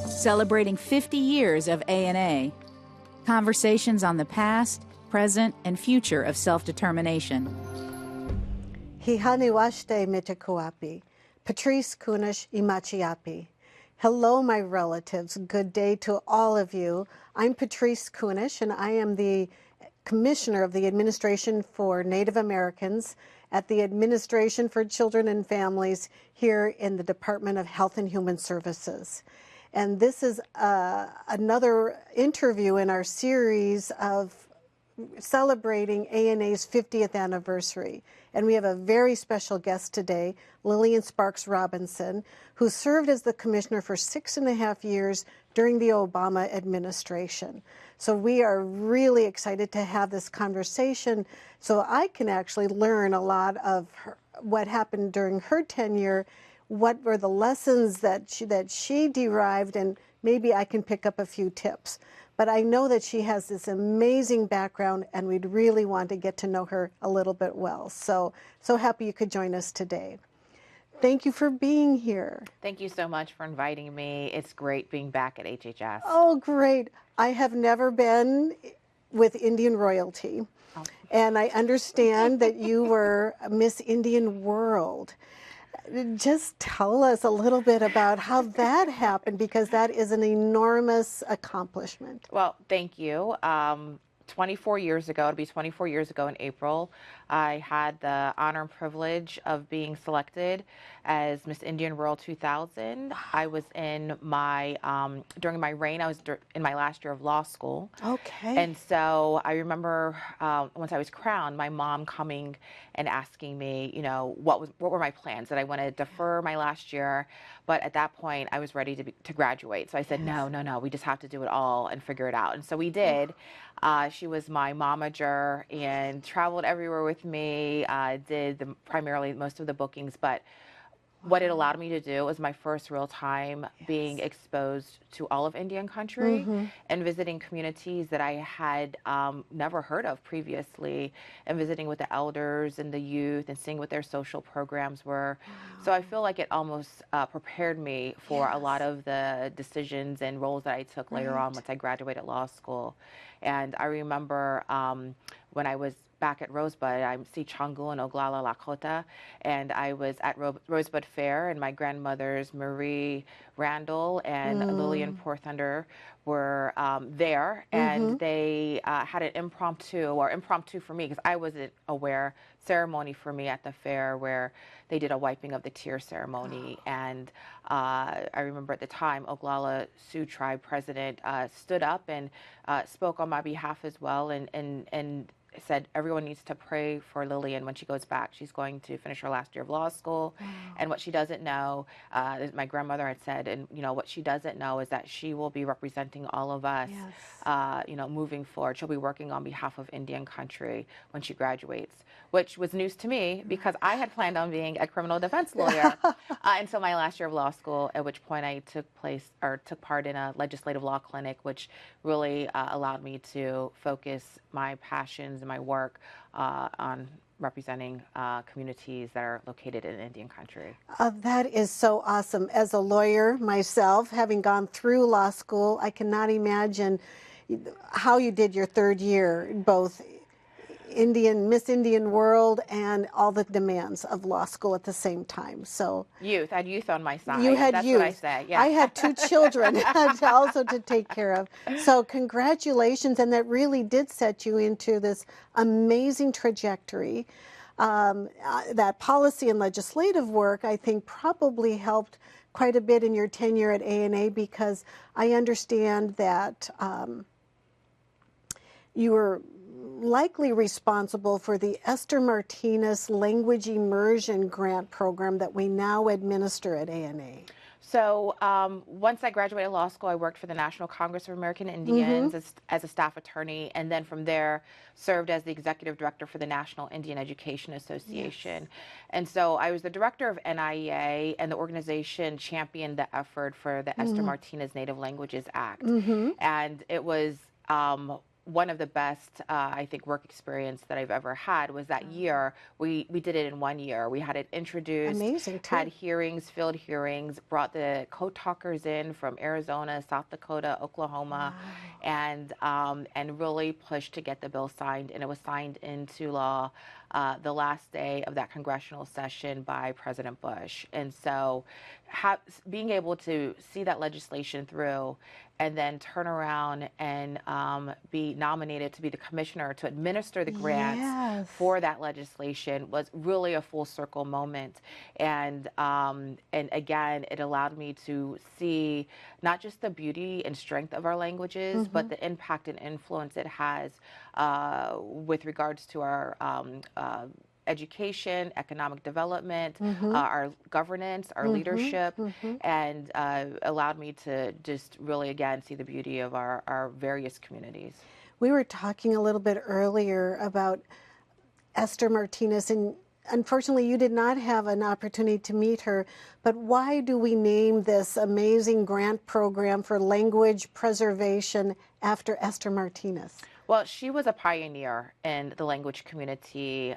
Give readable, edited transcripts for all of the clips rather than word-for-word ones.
Celebrating 50 years of ANA. Conversations on the past, present, and future of self-determination. Hihaniwashte mitikuapi, Patrice Kunesh imachiapi. Hello, my relatives. Good day to all of you. I'm Patrice Kunesh, and I am the Commissioner of the Administration for Native Americans at the Administration for Children and Families here in the Department of Health and Human Services. And this is another interview in our series of celebrating ANA's 50th anniversary. And we have a very special guest today, Lillian Sparks-Robinson, who served as the commissioner for 6.5 years during the Obama administration. So we are really excited to have this conversation so I can actually learn a lot of what happened during her tenure, what were the lessons that she derived, and maybe I can pick up a few tips. But I know that she has this amazing background, and we'd really want to get to know her a little bit well. So happy you could join us today. Thank you for being here. Thank you so much for inviting me. It's great being back at HHS. Oh, great. I have never been with Indian royalty. Oh. And I understand that you were Miss Indian World. Just tell us a little bit about how that happened, because that is an enormous accomplishment. Well, thank you. 24 years ago, it'll be 24 years ago in April, I had the honor and privilege of being selected as Miss Indian World 2000. I was in my, during my reign, I was in my last year of law school. Okay. And so I remember once I was crowned, my mom coming and asking me, you know, what were my plans? That I want to defer my last year, but at that point I was ready to graduate. So I said, no, we just have to do it all and figure it out. And so we did. She was my momager and traveled everywhere with me, did primarily most of the bookings, but what it allowed me to do was my first real time being exposed to all of Indian country and visiting communities that I had never heard of previously, and visiting with the elders and the youth and seeing what their social programs were. So I feel like it almost prepared me for a lot of the decisions and roles that I took later on once I graduated law school. And I remember when I was back at Rosebud, I'm Si Changu and Oglala Lakota, and I was at Rosebud Fair, and my grandmothers Marie Randall and Lillian Porthunder were there, and they had an impromptu for me, because I wasn't aware, ceremony for me at the fair where they did a wiping of the tear ceremony. And I remember at the time, Oglala Sioux Tribe president stood up and spoke on my behalf as well, and said everyone needs to pray for Lillian when she goes back. She's going to finish her last year of law school. And what she doesn't know, my grandmother had said, and you know, what she doesn't know is that she will be representing all of us, you know, moving forward. She'll be working on behalf of Indian country when she graduates, which was news to me because I had planned on being a criminal defense lawyer until my last year of law school, at which point I took part in a legislative law clinic, which really allowed me to focus my passions and my work on representing communities that are located in Indian country. That is so awesome. As a lawyer myself, having gone through law school, I cannot imagine how you did your third year, both Miss Indian World and all the demands of law school at the same time. So I had youth on my side. You had That's youth. what I say. Yeah. I had 2 children also to take care of. So congratulations, and that really did set you into this amazing trajectory. That policy and legislative work, I think, probably helped quite a bit in your tenure at ANA, because I understand that you were likely responsible for the Esther Martinez Language Immersion Grant Program that we now administer at ANA. So once I graduated law school, I worked for the National Congress of American Indians as a staff attorney, and then from there served as the executive director for the National Indian Education Association. And so I was the director of NIEA, and the organization championed the effort for the Esther Martinez Native Languages Act. And it was one of the best, I think, work experience that I've ever had was that year. We did it in 1 year. We had it introduced, Amazing, too. had hearings, field hearings, brought the code talkers in from Arizona, South Dakota, Oklahoma, and really pushed to get the bill signed. And it was signed into law the last day of that congressional session by President Bush. And so being able to see that legislation through and then turn around and be nominated to be the commissioner to administer the grants for that legislation was really a full circle moment. And again, it allowed me to see not just the beauty and strength of our languages, but the impact and influence it has with regards to our education, economic development, our governance, our leadership, and allowed me to just really, again, see the beauty of our various communities. We were talking a little bit earlier about Esther Martinez, and unfortunately you did not have an opportunity to meet her, but why do we name this amazing grant program for language preservation after Esther Martinez? Well, she was a pioneer in the language community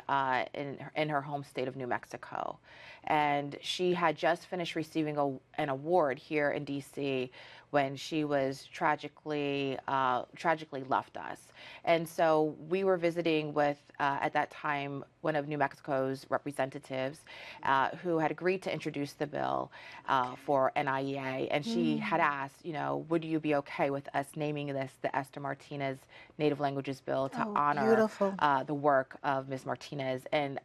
in her home state of New Mexico. And she had just finished receiving an award here in D.C. when she was tragically left us. And so we were visiting with, at that time, one of New Mexico's representatives who had agreed to introduce the bill for NIEA. And she had asked, would you be okay with us naming this the Esther Martinez Native Languages Bill to honor the work of Ms. Martinez? And,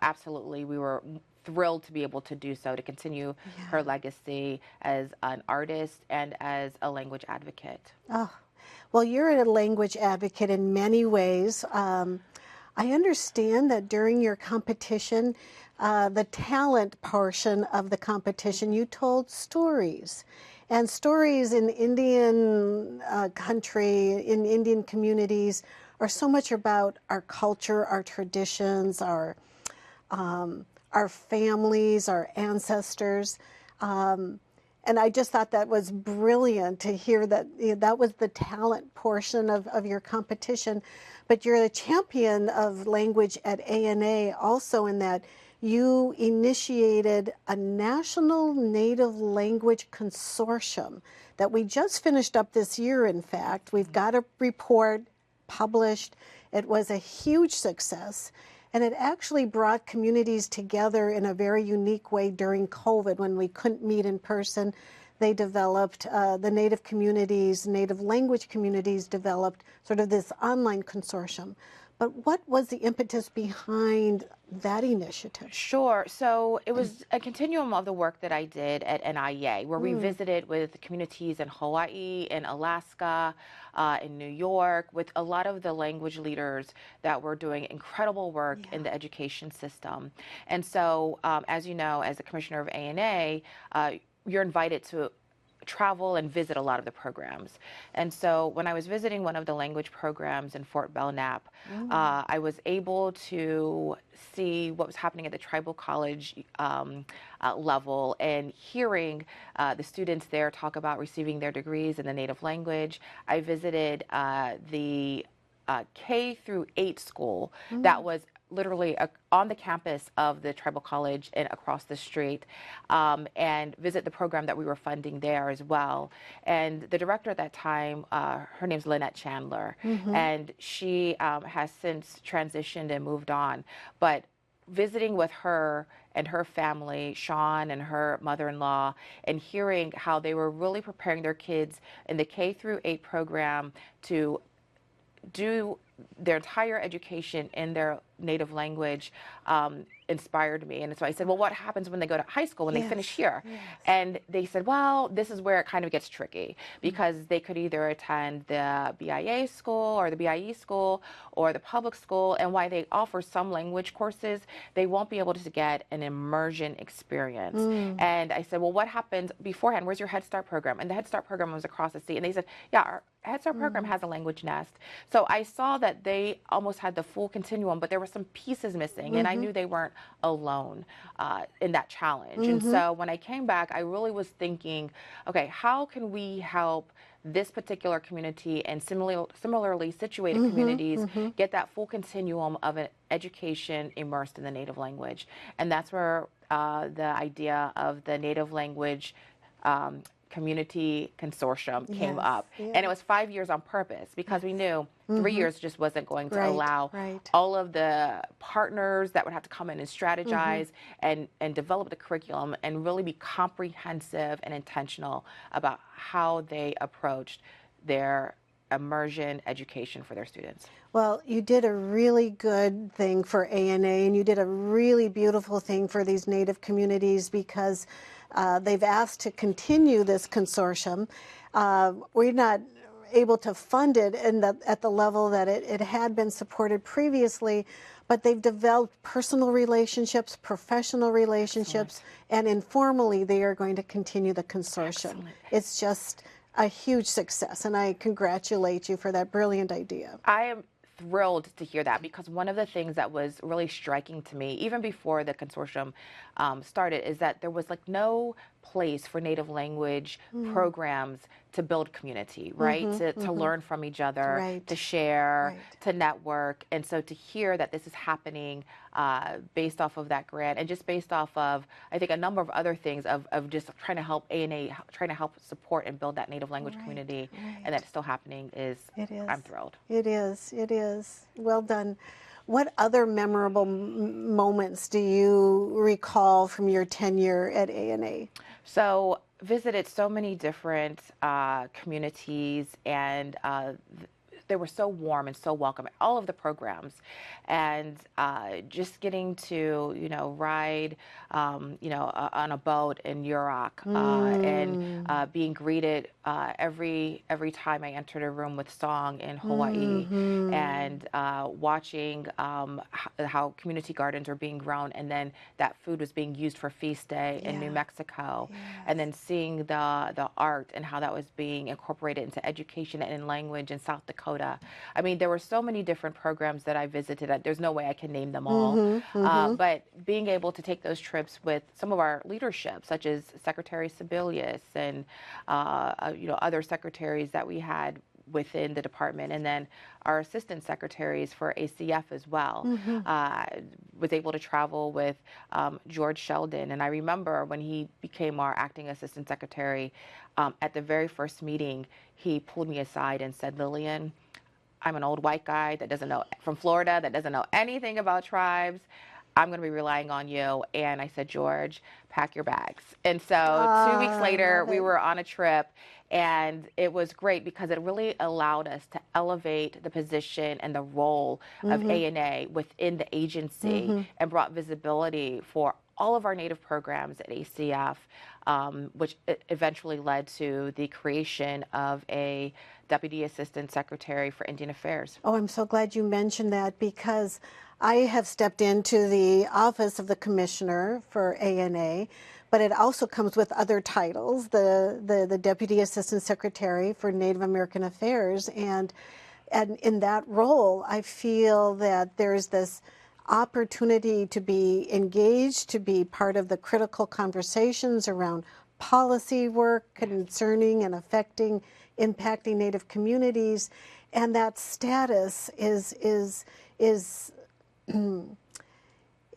absolutely, we were thrilled to be able to do so, to continue her legacy as an artist and as a language advocate. Oh, well, you're a language advocate in many ways. I understand that during your competition, the talent portion of the competition, you told stories. And stories in Indian country, in Indian communities, are so much about our culture, our traditions, our families, our ancestors. And I just thought that was brilliant to hear that that was the talent portion of your competition. But you're the champion of language at ANA also in that you initiated a national native language consortium that we just finished up this year, in fact. We've got a report published. It was a huge success. And it actually brought communities together in a very unique way during COVID when we couldn't meet in person. They developed, the Native communities, Native language communities developed sort of this online consortium. But what was the impetus behind that initiative? Sure. So it was a continuum of the work that I did at NIEA, where we visited with communities in Hawaii, in Alaska, in New York, with a lot of the language leaders that were doing incredible work in the education system. And so, as you know, as the commissioner of ANA, you're invited to travel and visit a lot of the programs. And so when I was visiting one of the language programs in Fort Belknap, I was able to see what was happening at the tribal college level and hearing the students there talk about receiving their degrees in the native language. I visited the K through 8 school that was literally on the campus of the tribal college and across the street, and visit the program that we were funding there as well. And the director at that time, her name's Lynette Chandler, and she has since transitioned and moved on. But visiting with her and her family, Sean and her mother-in-law, and hearing how they were really preparing their kids in the K through 8 program to do their entire education in their native language inspired me. And so I said, well, what happens when they go to high school, when they finish here? And they said, well, this is where it kind of gets tricky, because they could either attend the BIA school or the BIE school or the public school, and while they offer some language courses, they won't be able to get an immersion experience. And I said, well, what happens beforehand? Where's your Head Start program? And the Head Start program was across the state. And they said, yeah, Head Start program has a language nest. So I saw that they almost had the full continuum, but there were some pieces missing, and I knew they weren't alone in that challenge. And so when I came back, I really was thinking, okay, how can we help this particular community and similarly situated communities get that full continuum of an education immersed in the native language? And that's where the idea of the native language community consortium came up. And it was 5 years on purpose because we knew 3 years just wasn't going to allow all of the partners that would have to come in and strategize and develop the curriculum and really be comprehensive and intentional about how they approached their immersion education for their students. Well, you did a really good thing for ANA, and you did a really beautiful thing for these Native communities because they've asked to continue this consortium. We're not able to fund it at the level that it had been supported previously, but they've developed personal relationships, professional relationships, and informally they are going to continue the consortium. It's just a huge success, and I congratulate you for that brilliant idea. I am thrilled to hear that because one of the things that was really striking to me, even before the consortium started, is that there was like no place for native language programs to build community, right? To learn from each other, to share, to network. And so to hear that this is happening based off of that grant and just based off of, I think, a number of other things of just trying to help ANA, trying to help support and build that native language community, and that's still happening I'm thrilled. It is. Well done. What other memorable moments do you recall from your tenure at ANA? So visited so many different communities, and they were so warm and so welcoming, all of the programs. And just getting to, ride, on a boat in Yurok and being greeted every time I entered a room with song in Hawaii and watching how community gardens are being grown, and then that food was being used for feast day in New Mexico, and then seeing the art and how that was being incorporated into education and in language in South Dakota. I mean, there were so many different programs that I visited that there's no way I can name them all. But being able to take those trips with some of our leadership, such as Secretary Sebelius and other secretaries that we had within the department, and then our assistant secretaries for ACF as well. Was able to travel with George Sheldon, and I remember when he became our acting assistant secretary, at the very first meeting, he pulled me aside and said, "Lillian, I'm an old white guy that doesn't know, from Florida, that doesn't know anything about tribes. I'm going to be relying on you." And I said, "George, pack your bags." And so 2 weeks later, we were on a trip, and it was great because it really allowed us to elevate the position and the role of ANA within the agency and brought visibility for all of our Native programs at ACF, which eventually led to the creation of a Deputy Assistant Secretary for Indian Affairs. Oh, I'm so glad you mentioned that because I have stepped into the office of the Commissioner for ANA, but it also comes with other titles, the Deputy Assistant Secretary for Native American Affairs. And in that role, I feel that there's this opportunity to be engaged, to be part of the critical conversations around policy work concerning and impacting Native communities, and that status is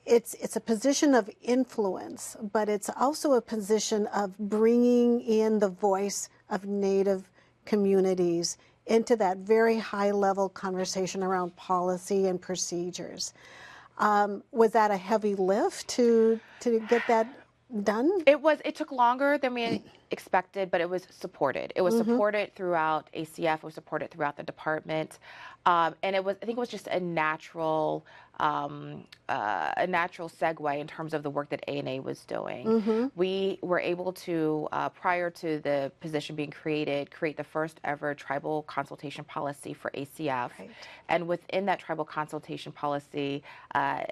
it's a position of influence, but it's also a position of bringing in the voice of Native communities into that very high-level conversation around policy and procedures. Was that a heavy lift to get that done? It took longer than we expected, but it was supported. It was supported throughout ACF. It was supported throughout the department, and I think it was just a natural segue in terms of the work that ANA was doing. We were able to, prior to the position being created, create the first ever tribal consultation policy for ACF. And within that tribal consultation policy,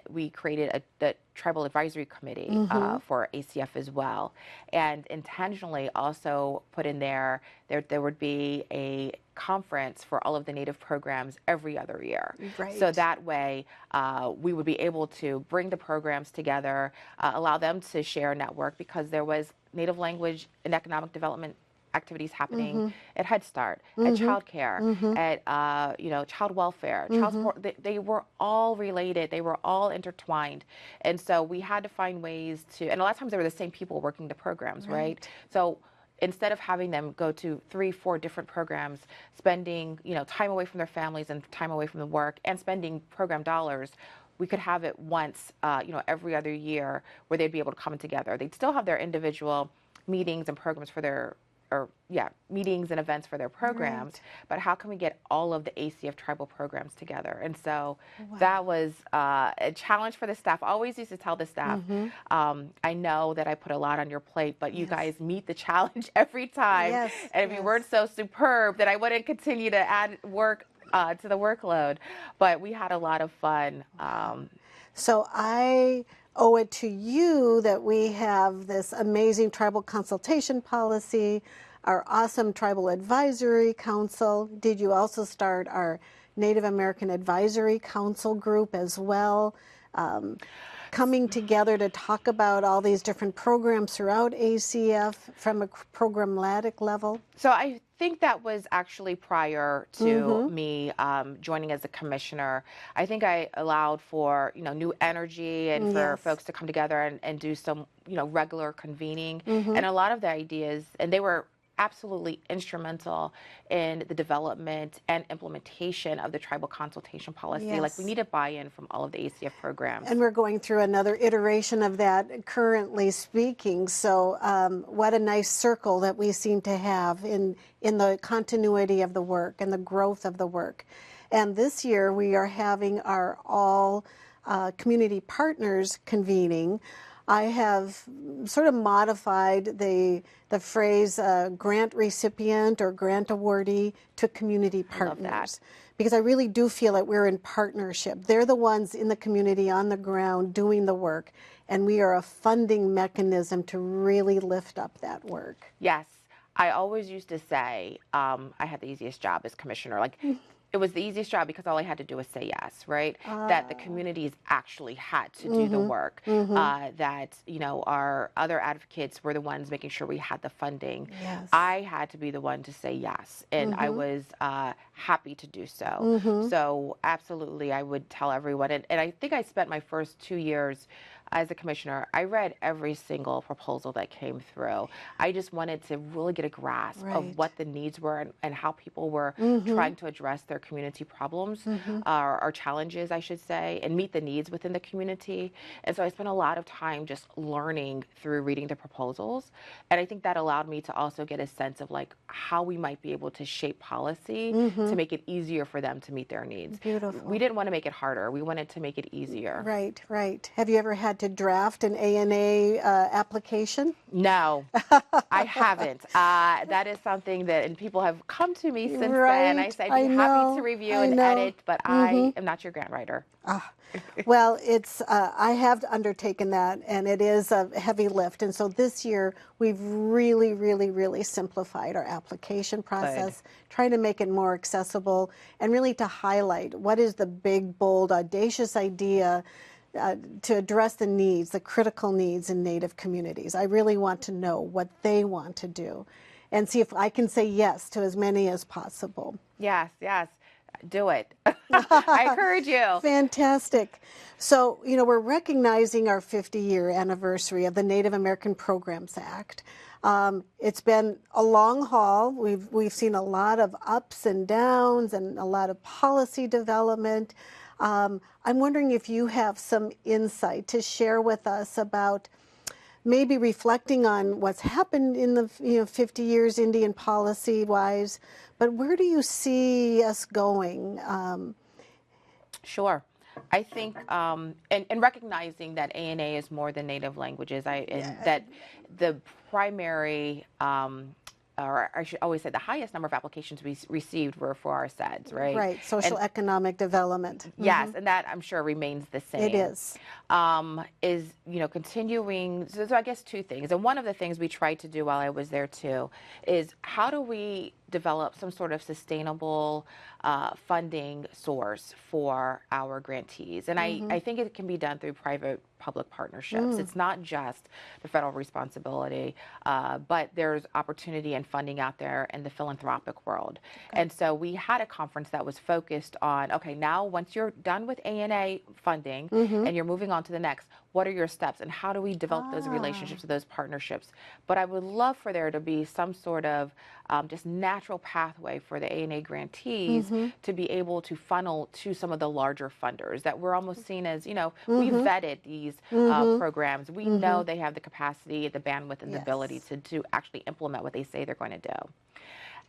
we created the Tribal Advisory Committee for ACF as well. And intentionally also put in there would be a conference for all of the Native programs every other year. Right. So that way we would be able to bring the programs together, allow them to share a network, because there was Native language and economic development activities happening at Head Start, at child care, at child welfare, child support. They were all related. They were all intertwined. And so we had to find ways to, and a lot of times they were the same people working the programs, right? So instead of having them go to 3, 4 different programs, spending time away from their families and time away from the work, and spending program dollars, we could have it once, every other year, where they'd be able to come together. They'd still have their individual meetings and programs for their, meetings and events for their programs, but how can we get all of the ACF tribal programs together? And so that was a challenge for the staff. I always used to tell the staff, I know that I put a lot on your plate, but you guys meet the challenge every time. And if you weren't so superb, then I wouldn't continue to add work to the workload. But we had a lot of fun. So I owe it to you that we have this amazing tribal consultation policy, our awesome tribal advisory council. Did you also start our Native American Advisory Council group as well? Coming together to talk about all these different programs throughout ACF from a programmatic level? So I think that was actually prior to me joining as a commissioner. I think I allowed for new energy and for folks to come together and do some regular convening, and a lot of the ideas, and they were absolutely instrumental in the development and implementation of the tribal consultation policy. Like, we needed buy-in from all of the ACF programs. And we're going through another iteration of that currently speaking. So what a nice circle that we seem to have in the continuity of the work and the growth of the work. And this year we are having our all community partners convening. I have sort of modified the phrase grant recipient or grant awardee to community partners, because I really do feel that we're in partnership. They're the ones in the community on the ground doing the work, and we are a funding mechanism to really lift up that work. Yes. I always used to say I had the easiest job as commissioner. Like, it was the easiest job because all I had to do was say yes, right? That the communities actually had to do the work. That, our other advocates were the ones making sure we had the funding. I had to be the one to say yes, and I was happy to do so. So absolutely, I would tell everyone. And I think I spent my first 2 years as a commissioner, I read every single proposal that came through. I just wanted to really get a grasp of what the needs were and how people were trying to address their community problems, or challenges, I should say, and meet the needs within the community. And so I spent a lot of time just learning through reading the proposals. And I think that allowed me to also get a sense of how we might be able to shape policy to make it easier for them to meet their needs. Beautiful. We didn't want to make it harder. We wanted to make it easier. Right, right. Have you ever had to draft an ANA application? No, I haven't. That is something that, and people have come to me since then. I said, I'd be happy to review and edit, but I am not your grant writer. Well, it's I have undertaken that, and it is a heavy lift. And so this year, we've really, really, really simplified our application process, trying to make it more accessible, and really to highlight what is the big, bold, audacious idea to address the needs, the critical needs in Native communities. I really want to know what they want to do and see if I can say yes to as many as possible. Yes, yes. Do it. I encourage you. Fantastic. So, we're recognizing our 50-year anniversary of the Native American Programs Act. It's been a long haul. We've seen a lot of ups and downs and a lot of policy development. I'm wondering if you have some insight to share with us about maybe reflecting on what's happened in the 50 years Indian policy-wise, but where do you see us going? Sure. I think, and recognizing that ANA is more than Native languages, that the primary, or I should always say the highest number of applications we received were for our SEDS, right? Right, social economic development. Yes, and that I'm sure remains the same. It is. Is, continuing, so I guess two things. And one of the things we tried to do while I was there too is how do we develop some sort of sustainable funding source for our grantees. And I think it can be done through private-public partnerships. It's not just the federal responsibility, but there's opportunity and funding out there in the philanthropic world. And so we had a conference that was focused on, okay, now once you're done with ANA funding and you're moving on to the next, what are your steps and how do we develop those relationships, those partnerships? But I would love for there to be some sort of just natural pathway for the ANA grantees to be able to funnel to some of the larger funders that we're almost seen as, you know, we vetted these programs. We know they have the capacity, the bandwidth, and the ability to actually implement what they say they're going to do.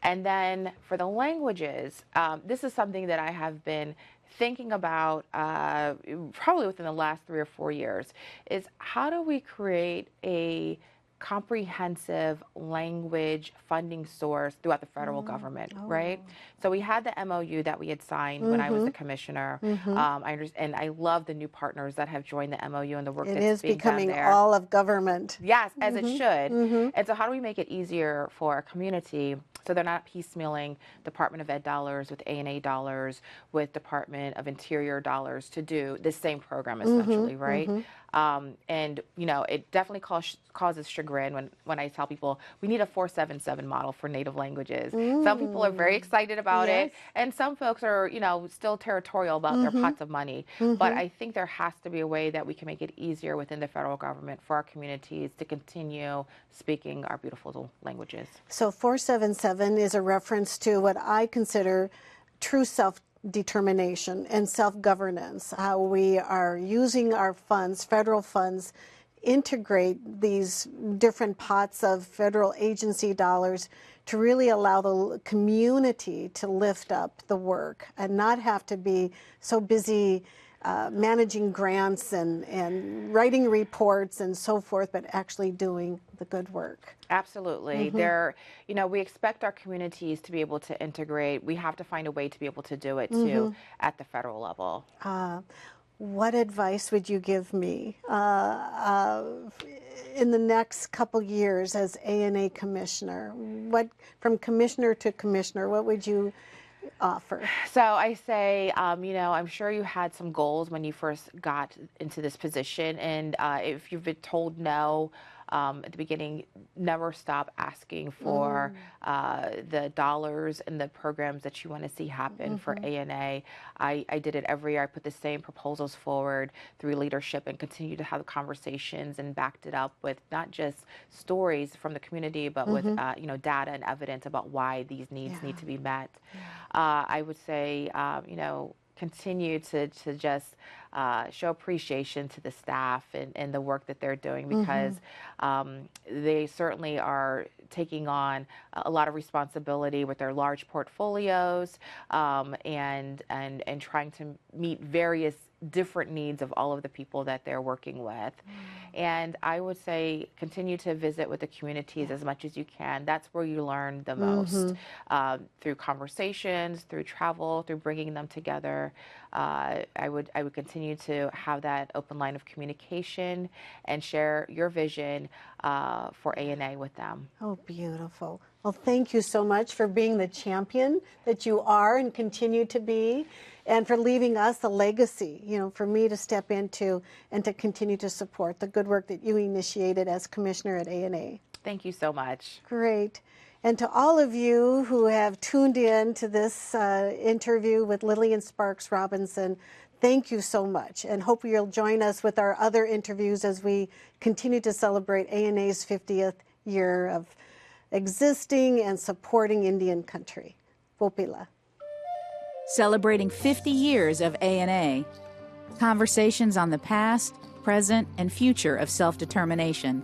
And then for the languages, this is something that I have been thinking about probably within the last 3 or 4 years, is how do we create a comprehensive language funding source throughout the federal government, right? So we had the MOU that we had signed when I was the commissioner. And I love the new partners that have joined the MOU and the work that's being done there. It is becoming all of government. Yes, as it should. And so how do we make it easier for our community so they're not piecemealing Department of Ed dollars with ANA dollars, with Department of Interior dollars to do the same program essentially, right? And, you know, it definitely causes chagrin when I tell people we need a 477 model for native languages. Some people are very excited about it, and some folks are, you know, still territorial about their pots of money. But I think there has to be a way that we can make it easier within the federal government for our communities to continue speaking our beautiful languages. So 477 is a reference to what I consider true self-determination and self-governance, how we are using our funds, federal funds, integrate these different pots of federal agency dollars to really allow the community to lift up the work and not have to be so busy managing grants and writing reports and so forth, but actually doing the good work. Absolutely. There, you know, we expect our communities to be able to integrate. We have to find a way to be able to do it too at the federal level. What advice would you give me in the next couple years as ANA Commissioner? What, from Commissioner to Commissioner, what would you offer? So I say, you know, I'm sure you had some goals when you first got into this position, and if you've been told no at the beginning, never stop asking for the dollars and the programs that you want to see happen for ANA. I did it every year. I put the same proposals forward through leadership and continue to have conversations and backed it up with not just stories from the community, but with you know, data and evidence about why these needs need to be met. I would say, you know, continue to just show appreciation to the staff and the work that they're doing, because they certainly are taking on a lot of responsibility with their large portfolios and trying to meet various different needs of all of the people that they're working with. And I would say continue to visit with the communities as much as you can. That's where you learn the most, through conversations, through travel, through bringing them together. I would continue to have that open line of communication and share your vision for ANA with them. Oh, beautiful. Well, thank you so much for being the champion that you are and continue to be, and for leaving us a legacy, you know, for me to step into and to continue to support the good work that you initiated as Commissioner at ANA. Thank you so much. Great. And to all of you who have tuned in to this interview with Lillian Sparks-Robinson, thank you so much, and hope you'll join us with our other interviews as we continue to celebrate ANA's 50th year of existing and supporting Indian country. Vopila. Celebrating 50 years of ANA. Conversations on the past, present, and future of self-determination.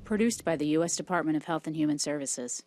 Produced by the U.S. Department of Health and Human Services.